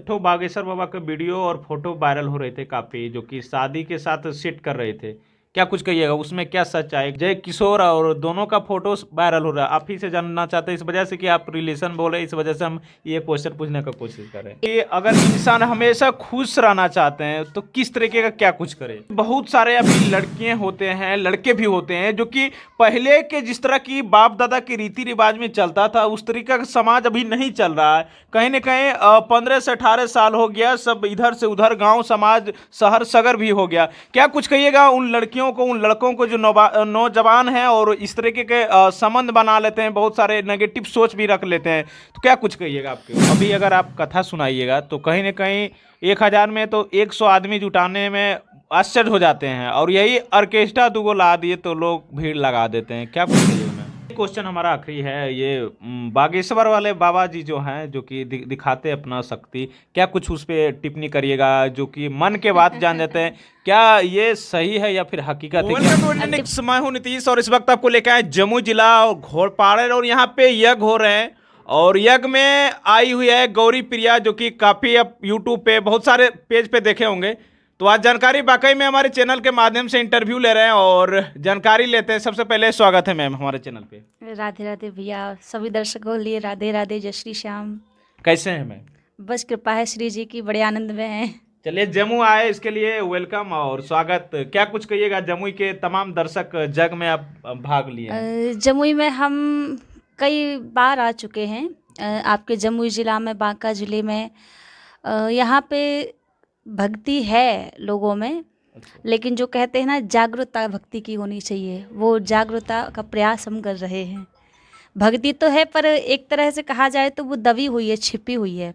एक ठो बागेश्वर बाबा का वीडियो और फोटो वायरल हो रहे थे काफी, जो कि शादी के साथ सेट कर रहे थे। क्या कुछ कहिएगा उसमें, क्या सच है? जय किशोर और दोनों का फोटो वायरल हो रहा है। आप ही से जानना चाहते हैं इस वजह से कि आप रिलेशन बोले, इस वजह से हम ये क्वेश्चन पूछने का कोशिश कर रहे हैं कि अगर इंसान हमेशा खुश रहना चाहते हैं तो किस तरीके का क्या कुछ करे। बहुत सारे अभी लड़कियां होते हैं, लड़के भी होते हैं, जो कि पहले के जिस तरह की बाप दादा के रीति रिवाज में चलता था उस तरीका का समाज अभी नहीं चल रहा है। कहीं ना कहीं 15 से 18 साल हो गया, सब इधर से उधर, गांव समाज शहर सगर भी हो गया। क्या कुछ कहिएगा उन लड़कियों को, उन लड़कों को जो नौजवान हैं और इस तरीके के संबंध बना लेते हैं, बहुत सारे नेगेटिव सोच भी रख लेते हैं, तो क्या कुछ कहिएगा आपके? अभी अगर आप कथा सुनाइएगा तो कहीं ना कहीं 1000 में तो 100 आदमी जुटाने में आश्चर्य हो जाते हैं, और यही ऑर्केस्ट्रा दुगो ला दिए तो लोग भीड़ लगा देते हैं। क्या कुछ कहिएगा? क्वेश्चन हमारा आखिरी है ये, बागेश्वर वाले बाबा जी जो हैं, जो कि दिखाते अपना शक्ति, क्या कुछ उस पर टिप्पणी करिएगा, जो कि मन के बात जान जाते हैं, क्या ये सही है या फिर हकीकत है? मैं हूँ नीतीश और इस वक्त आपको लेकर आए जमुई जिला और घोड़पाड़े, और यहाँ पे यज्ञ हो रहे हैं, और यज्ञ में आई हुई है गौरी प्रिया, जो कि काफ़ी अब यूट्यूब पे बहुत सारे पेज पे देखे होंगे। तो आज जानकारी वाकई में हमारे चैनल के माध्यम से इंटरव्यू ले रहे हैं और जानकारी लेते हैं। सबसे पहले स्वागत है मैम हमारे चैनल पे। राधे राधे भैया, सभी दर्शकों के लिए राधे राधे, जय श्री श्याम। कैसे हैं मैम? बस कृपा है श्री जी की, बड़े आनंद में हैं। चलिए, जम्मू आए इसके लिए वेलकम और स्वागत। क्या कुछ कहिएगा, जमुई के तमाम दर्शक जग में आप भाग लिए हैं। जमुई में हम कई बार आ चुके हैं, आपके जमुई ज़िला में, बांका ज़िले में। यहाँ पे भक्ति है लोगों में, लेकिन जो कहते हैं ना जागरूकता भक्ति की होनी चाहिए, वो जागरूकता का प्रयास हम कर रहे हैं। भक्ति तो है, पर एक तरह से कहा जाए तो वो दबी हुई है, छिपी हुई है।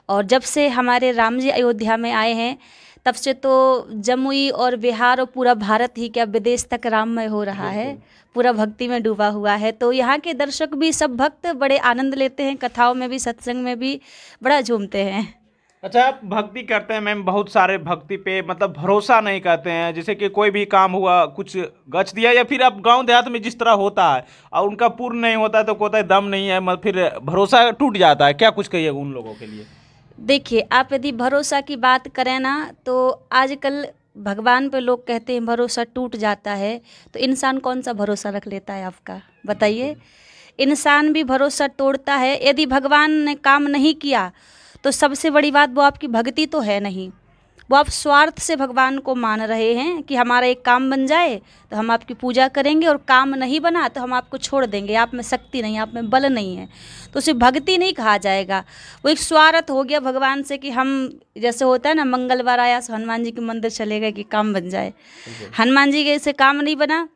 और जब से हमारे राम जी अयोध्या में आए हैं, तब से तो जमुई और बिहार और पूरा भारत ही क्या विदेश तक राममय हो रहा है, पूरा भक्ति में डूबा हुआ है। तो यहाँ के दर्शक भी, सब भक्त बड़े आनंद लेते हैं, कथाओं में भी, सत्संग में भी बड़ा झूमते हैं। अच्छा, आप भक्ति करते हैं मैम, बहुत सारे भक्ति पे मतलब भरोसा नहीं करते हैं, जैसे कि कोई भी काम हुआ, कुछ गच दिया, या फिर आप गांव देहात में जिस तरह होता है और उनका पूर्ण नहीं होता है तो कहता है दम नहीं है, मतलब फिर भरोसा टूट जाता है। क्या कुछ कहिए उन लोगों के लिए? देखिए, आप यदि भरोसा की बात करें ना, तो आजकल भगवान पे लोग कहते हैं भरोसा टूट जाता है, तो इंसान कौन सा भरोसा रख लेता है आपका, बताइए। इंसान भी भरोसा तोड़ता है। यदि भगवान ने काम नहीं किया तो सबसे बड़ी बात, वो आपकी भक्ति तो है नहीं, वो आप स्वार्थ से भगवान को मान रहे हैं कि हमारा एक काम बन जाए तो हम आपकी पूजा करेंगे, और काम नहीं बना तो हम आपको छोड़ देंगे, आप में शक्ति नहीं, आप में बल नहीं है, तो उसे भक्ति नहीं कहा जाएगा। वो एक स्वार्थ हो गया भगवान से कि हम, जैसे होता है ना, मंगलवार आया तो हनुमान जी के मंदिर चले गए कि काम बन जाए। हनुमान जी के से काम नहीं बना,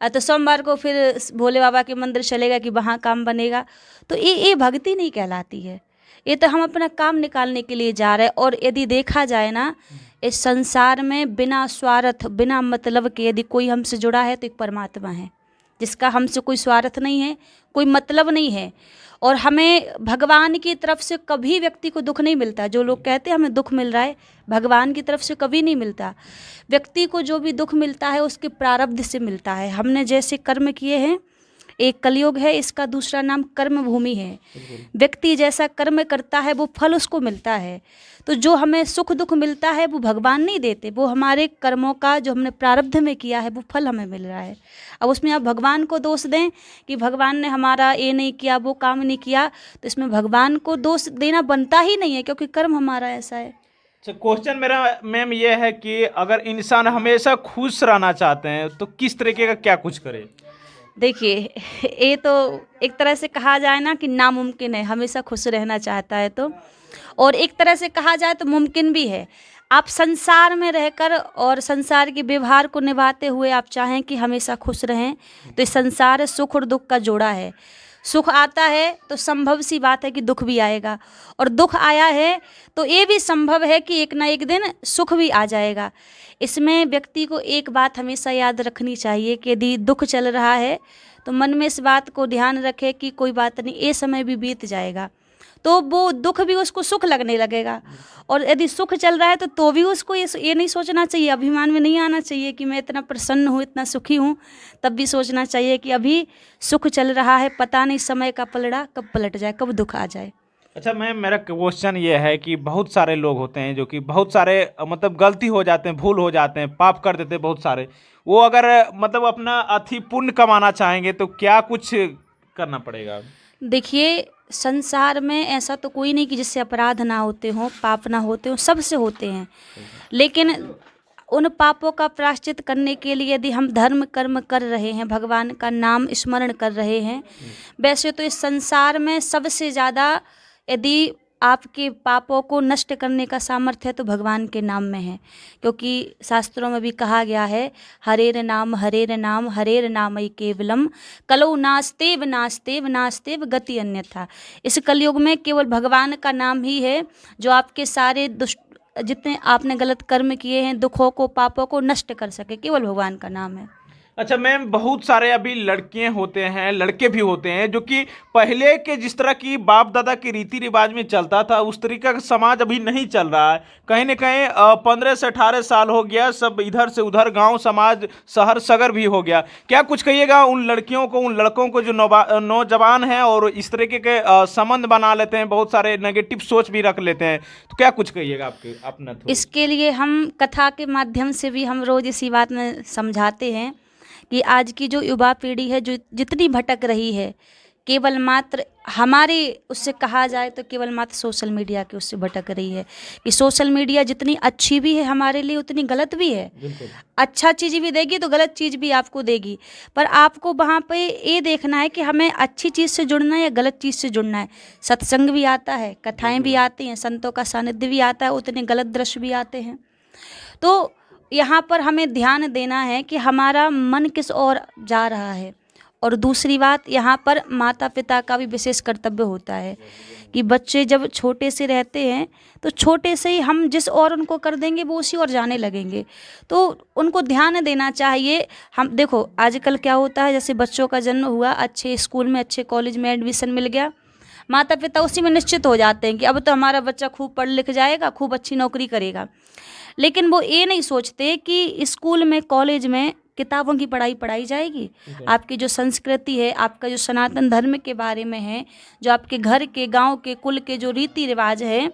तो सोमवार को फिर भोले बाबा के मंदिर चलेगा कि वहाँ काम बनेगा। तो ये भक्ति नहीं कहलाती है, ये तो हम अपना काम निकालने के लिए जा रहे हैं। और यदि देखा जाए ना, इस संसार में बिना स्वार्थ, बिना मतलब के यदि कोई हमसे जुड़ा है तो एक परमात्मा है, जिसका हमसे कोई स्वार्थ नहीं है, कोई मतलब नहीं है। और हमें भगवान की तरफ से कभी व्यक्ति को दुख नहीं मिलता। जो लोग कहते हैं हमें दुख मिल रहा है, भगवान की तरफ से कभी नहीं मिलता। व्यक्ति को जो भी दुख मिलता है उसके प्रारब्ध से मिलता है। हमने जैसे कर्म किए हैं, एक कलयुग है, इसका दूसरा नाम कर्म भूमि है। व्यक्ति जैसा कर्म करता है वो फल उसको मिलता है। तो जो हमें सुख दुख मिलता है वो भगवान नहीं देते, वो हमारे कर्मों का जो हमने प्रारब्ध में किया है वो फल हमें मिल रहा है। अब उसमें आप भगवान को दोष दें कि भगवान ने हमारा ये नहीं किया, वो काम नहीं किया, तो इसमें भगवान को दोष देना बनता ही नहीं है, क्योंकि कर्म हमारा ऐसा है। अच्छा, क्वेश्चन मेरा मैम ये है कि अगर इंसान हमेशा खुश रहना चाहते हैं तो किस तरीके का क्या कुछ करे? देखिए, ये तो एक तरह से कहा जाए ना कि नामुमकिन है, हमेशा खुश रहना चाहता है तो, और एक तरह से कहा जाए तो मुमकिन भी है। आप संसार में रहकर और संसार के व्यवहार को निभाते हुए आप चाहें कि हमेशा खुश रहें, तो इस संसार सुख और दुख का जोड़ा है। सुख आता है तो संभव सी बात है कि दुख भी आएगा, और दुख आया है तो ये भी संभव है कि एक ना एक दिन सुख भी आ जाएगा। इसमें व्यक्ति को एक बात हमेशा याद रखनी चाहिए कि यदि दुख चल रहा है तो मन में इस बात को ध्यान रखे कि कोई बात नहीं, ये समय भी बीत जाएगा, तो वो दुख भी उसको सुख लगने लगेगा। और यदि सुख चल रहा है तो भी उसको ये नहीं सोचना चाहिए, अभिमान में नहीं आना चाहिए कि मैं इतना प्रसन्न हूँ, इतना सुखी हूँ। तब भी सोचना चाहिए कि अभी सुख चल रहा है, पता नहीं समय का पलड़ा कब पलट जाए, कब दुख आ जाए। अच्छा मैम, मेरा क्वेश्चन ये है कि बहुत सारे लोग होते हैं जो कि बहुत सारे मतलब गलती हो जाते हैं, भूल हो जाते हैं, पाप कर देते हैं बहुत सारे। वो अगर मतलब अपना अति पुण्य कमाना चाहेंगे तो क्या कुछ करना पड़ेगा? देखिए, संसार में ऐसा तो कोई नहीं कि जिससे अपराध ना होते हों, पाप ना होते हों, सबसे होते हैं। लेकिन उन पापों का प्रायश्चित करने के लिए यदि हम धर्म कर्म कर रहे हैं, भगवान का नाम स्मरण कर रहे हैं, वैसे तो इस संसार में सबसे ज़्यादा यदि आपके पापों को नष्ट करने का सामर्थ्य है तो भगवान के नाम में है। क्योंकि शास्त्रों में भी कहा गया है, हरेर नाम हरेर नामई केवलम, कलौ नास्तेव नास्तेव नास्तेव गति अन्यथा। इस कलयुग में केवल भगवान का नाम ही है जो आपके सारे दुष्ट जितने आपने गलत कर्म किए हैं, दुखों को, पापों को नष्ट कर सके, केवल भगवान का नाम है। अच्छा मैम, बहुत सारे अभी लड़के होते हैं, लड़के भी होते हैं जो कि पहले के जिस तरह की बाप दादा की रीति रिवाज में चलता था उस तरीका का समाज अभी नहीं चल रहा है। कहीं ना कहीं 15 से 18 साल हो गया, सब इधर से उधर, गांव समाज शहर सगर भी हो गया। क्या कुछ कहिएगा उन लड़कियों को, उन लड़कों को जो नौजवान हैं और इस तरीके के संबंध बना लेते हैं, बहुत सारे नेगेटिव सोच भी रख लेते हैं, तो क्या कुछ कहिएगा आपके अपना थोड़ा? इसके लिए हम कथा के माध्यम से भी हम रोज़ इसी बात में समझाते हैं कि आज की जो युवा पीढ़ी है, जो जितनी भटक रही है, केवल मात्र हमारे उससे कहा जाए तो केवल मात्र सोशल मीडिया के उससे भटक रही है। कि सोशल मीडिया जितनी अच्छी भी है हमारे लिए उतनी गलत भी है। बिल्कुल। अच्छा चीज़ भी देगी तो गलत चीज़ भी आपको देगी, पर आपको वहाँ पे ये देखना है कि हमें अच्छी चीज़ से जुड़ना है या गलत चीज़ से जुड़ना है। सत्संग भी आता है, कथाएं भी आती हैं, संतों का सानिध्य भी आता है, उतने गलत दृश्य भी आते हैं। तो यहाँ पर हमें ध्यान देना है कि हमारा मन किस ओर जा रहा है। और दूसरी बात, यहाँ पर माता पिता का भी विशेष कर्तव्य होता है कि बच्चे जब छोटे से रहते हैं तो छोटे से ही हम जिस ओर उनको कर देंगे वो उसी ओर जाने लगेंगे। तो उनको ध्यान देना चाहिए। हम देखो आजकल क्या होता है, जैसे बच्चों का जन्म हुआ, अच्छे स्कूल में अच्छे कॉलेज में एडमिशन मिल गया, माता पिता उसी में निश्चित हो जाते हैं कि अब तो हमारा बच्चा खूब पढ़ लिख जाएगा, खूब अच्छी नौकरी करेगा। लेकिन वो ये नहीं सोचते कि स्कूल में, कॉलेज में किताबों की पढ़ाई पढ़ाई जाएगी, आपकी जो संस्कृति है, आपका जो सनातन धर्म के बारे में है, जो आपके घर के, गांव के, कुल के जो रीति रिवाज है,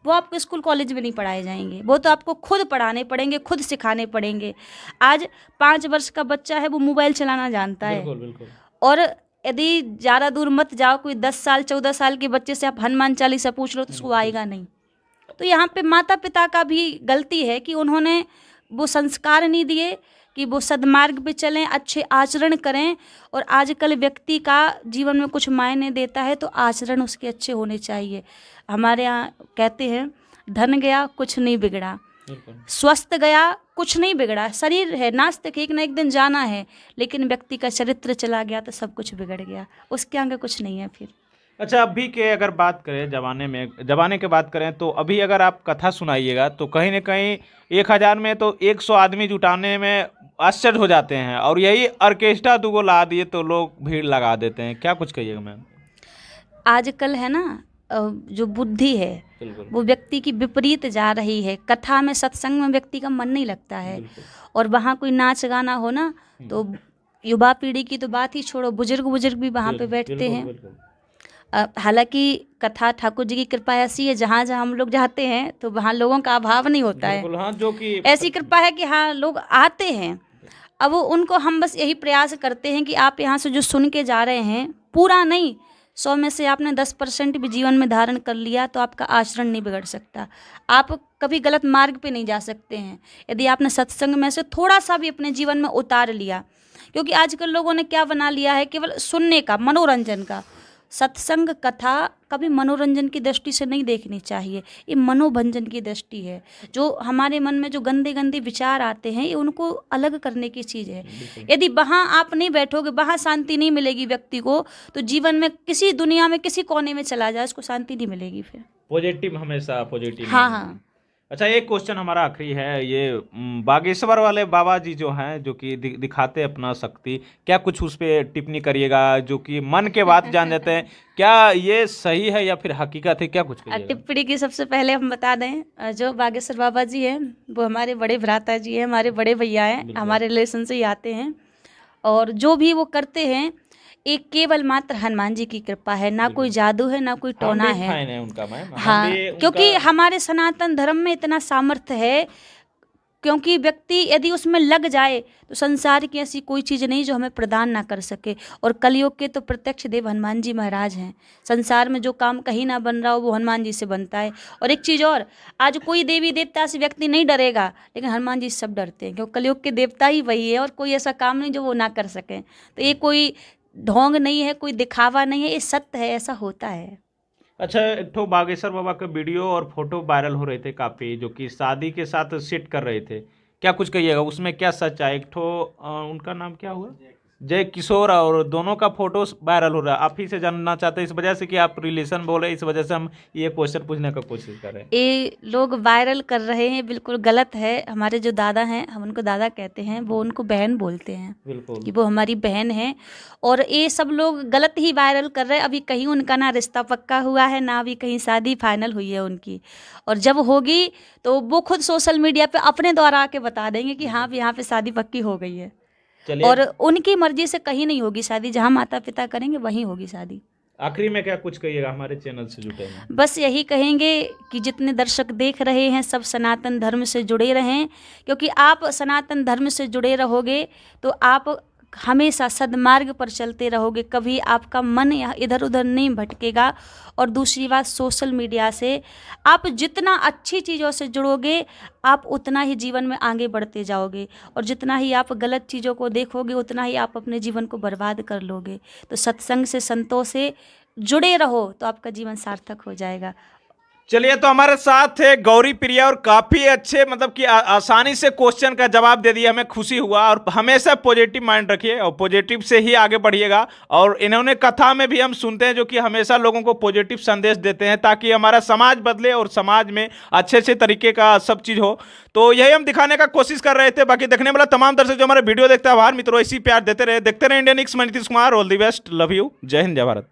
वो आपको स्कूल कॉलेज में नहीं पढ़ाए जाएंगे। वो तो आपको खुद पढ़ाने पड़ेंगे, खुद सिखाने पड़ेंगे। आज 5 वर्ष का बच्चा है, वो मोबाइल चलाना जानता है। बिल्कुल बिल्कुल। और यदि ज़्यादा दूर मत जाओ, कोई 10 साल 14 साल के बच्चे से आप हनुमान चालीसा पूछ लो तो उसको आएगा नहीं। तो यहाँ पे माता पिता का भी गलती है कि उन्होंने वो संस्कार नहीं दिए कि वो सद्मार्ग पे चलें, अच्छे आचरण करें। और आजकल व्यक्ति का जीवन में कुछ मायने देता है तो आचरण उसके अच्छे होने चाहिए। हमारे यहाँ कहते हैं, धन गया कुछ नहीं बिगड़ा, स्वस्थ गया कुछ नहीं बिगड़ा। शरीर है, नास्तिक एक ना एक दिन जाना है, लेकिन व्यक्ति का चरित्र चला गया तो सब कुछ बिगड़ गया, उसके आगे कुछ नहीं है फिर। अच्छा, अभी के अगर बात करें जमाने की बात करें तो अभी अगर आप कथा सुनाइएगा तो कहीं ना कहीं 1000 में तो 100 आदमी जुटाने में आश्चर्य हो जाते हैं, और यही ऑर्केस्ट्रा 2 ला दिए तो लोग भीड़ लगा देते हैं। क्या कुछ कहिएगा मैम? आजकल है ना, जो बुद्धि है बिल्कुल वो व्यक्ति की विपरीत जा रही है। कथा में, सत्संग में व्यक्ति का मन नहीं लगता है। और वहाँ कोई नाच गाना हो ना तो युवा पीढ़ी की तो बात ही छोड़ो, बुजुर्ग भी वहाँ पे बैठते हैं। हालांकि कथा ठाकुर जी की कृपा ऐसी है, जहाँ जहाँ हम लोग जाते हैं तो वहाँ लोगों का अभाव नहीं होता है। हाँ, जो कि ऐसी कृपा है कि हाँ लोग आते हैं। अब वो उनको हम बस यही प्रयास करते हैं कि आप यहाँ से जो सुन के जा रहे हैं, पूरा नहीं, 100 में से आपने 10% भी जीवन में धारण कर लिया तो आपका आचरण नहीं बिगड़ सकता। आप कभी गलत मार्ग पे नहीं जा सकते हैं यदि आपने सत्संग में से थोड़ा सा भी अपने जीवन में उतार लिया। क्योंकि आजकल लोगों ने क्या बना लिया है, केवल सुनने का, मनोरंजन का। सत्संग कथा कभी मनोरंजन की दृष्टि से नहीं देखनी चाहिए, ये मनोभंजन की दृष्टि है। जो हमारे मन में जो गंदे गंदे विचार आते हैं, ये उनको अलग करने की चीज़ है। यदि वहाँ आप नहीं बैठोगे, वहाँ शांति नहीं मिलेगी व्यक्ति को, तो जीवन में किसी दुनिया में किसी कोने में चला जाए, उसको शांति नहीं मिलेगी फिर। पॉजिटिव, हमेशा पॉजिटिव। हाँ हाँ। अच्छा, एक क्वेश्चन हमारा आखिरी है, ये बागेश्वर वाले बाबा जी जो हैं, जो कि दिखाते अपना शक्ति, क्या कुछ उस पर टिप्पणी करिएगा, जो कि मन के बात जान जाते हैं, क्या ये सही है या फिर हकीकत है? क्या कुछ करिएगा? टिप्पणी की सबसे पहले हम बता दें, जो बागेश्वर बाबा जी हैं वो हमारे बड़े भ्राता जी हैं, हमारे बड़े भैया हैं, हमारे रिलेशन से ही आते हैं। और जो भी वो करते हैं, एक केवल मात्र हनुमान जी की कृपा है, ना कोई जादू है, ना कोई हम टोना भी है। फैन है उनका मैम, हम हाँ, भी क्योंकि उनका। हमारे सनातन धर्म में इतना सामर्थ्य है, क्योंकि व्यक्ति यदि उसमें लग जाए तो संसार की ऐसी कोई चीज़ नहीं जो हमें प्रदान ना कर सके। और कलयुग के तो प्रत्यक्ष देव हनुमान जी महाराज हैं। संसार में जो काम कहीं ना बन रहा हो वो हनुमान जी से बनता है। और एक चीज़ और, आज कोई देवी देवता से व्यक्ति नहीं डरेगा, लेकिन हनुमान जी से सब डरते हैं, क्योंकि कलयुग के देवता ही वही है और कोई ऐसा काम नहीं जो वो ना कर सकें। तो ये कोई ढोंग नहीं है, कोई दिखावा नहीं है, ये सत्य है, ऐसा होता है। अच्छा, एक ठो बागेश्वर बाबा का वीडियो और फोटो वायरल हो रहे थे काफी, जो कि शादी के साथ सिट कर रहे थे। क्या कुछ कहिएगा, उसमें क्या सच है? एक ठो उनका नाम क्या हुआ, जय किशोर, और दोनों का फोटो वायरल हो रहा है। आप ही से जानना चाहते हैं इस वजह से कि आप रिलेशन बोले, इस वजह से हम ये क्वेश्चन पूछने का कोशिश कर रहे हैं। ये लोग वायरल कर रहे हैं, बिल्कुल गलत है। हमारे जो दादा हैं, हम उनको दादा कहते हैं, वो उनको बहन बोलते हैं बिल्कुल। कि वो हमारी बहन है। और ये सब लोग गलत ही वायरल कर रहे हैं। अभी कहीं उनका ना रिश्ता पक्का हुआ है, ना अभी कहीं शादी फाइनल हुई है उनकी। और जब होगी तो वो खुद सोशल मीडिया पे अपने द्वारा आके बता देंगे कि हाँ यहाँ पे शादी पक्की हो गई है। चलिए, और उनकी मर्जी से कहीं नहीं होगी शादी, जहाँ माता पिता करेंगे वहीं होगी शादी। आखिरी में क्या कुछ कहिएगा हमारे चैनल से जुटे हैं? बस यही कहेंगे कि जितने दर्शक देख रहे हैं सब सनातन धर्म से जुड़े रहें, क्योंकि आप सनातन धर्म से जुड़े रहोगे तो आप हमेशा सद्मार्ग पर चलते रहोगे, कभी आपका मन यहाँ इधर उधर नहीं भटकेगा। और दूसरी बात, सोशल मीडिया से आप जितना अच्छी चीज़ों से जुड़ोगे आप उतना ही जीवन में आगे बढ़ते जाओगे, और जितना ही आप गलत चीज़ों को देखोगे उतना ही आप अपने जीवन को बर्बाद कर लोगे। तो सत्संग से, संतों से जुड़े रहो तो आपका जीवन सार्थक हो जाएगा। चलिए, तो हमारे साथ थे गौरी प्रिया, और काफी अच्छे मतलब कि आसानी से क्वेश्चन का जवाब दे दिया, हमें खुशी हुआ। और हमेशा पॉजिटिव माइंड रखिए और पॉजिटिव से ही आगे बढ़िएगा। और इन्होंने कथा में भी हम सुनते हैं जो कि हमेशा लोगों को पॉजिटिव संदेश देते हैं, ताकि हमारा समाज बदले और समाज में अच्छे अच्छे तरीके का सब चीज़ हो। तो यही हम दिखाने का कोशिश कर रहे थे। बाकी देखने वाला तमाम दर्शक जो हमारे वीडियो देखते हैं, आभार मित्रों, इसी प्यार देते रहे। देखते रहे इंडियन एक्स, मैं Nitish Kumar. All the best, love you, जय हिंद, जय भारत।